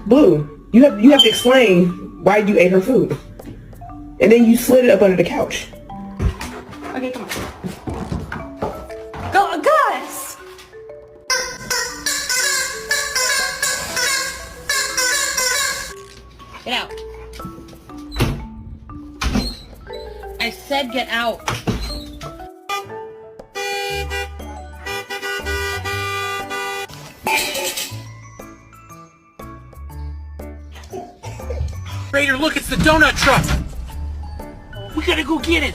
Blue, you have to explain why you ate her food. And then you slid it up under the couch. Okay, come on. Go, guys! Get out. I said get out. Raider, look, it's the donut truck. We gotta go get it.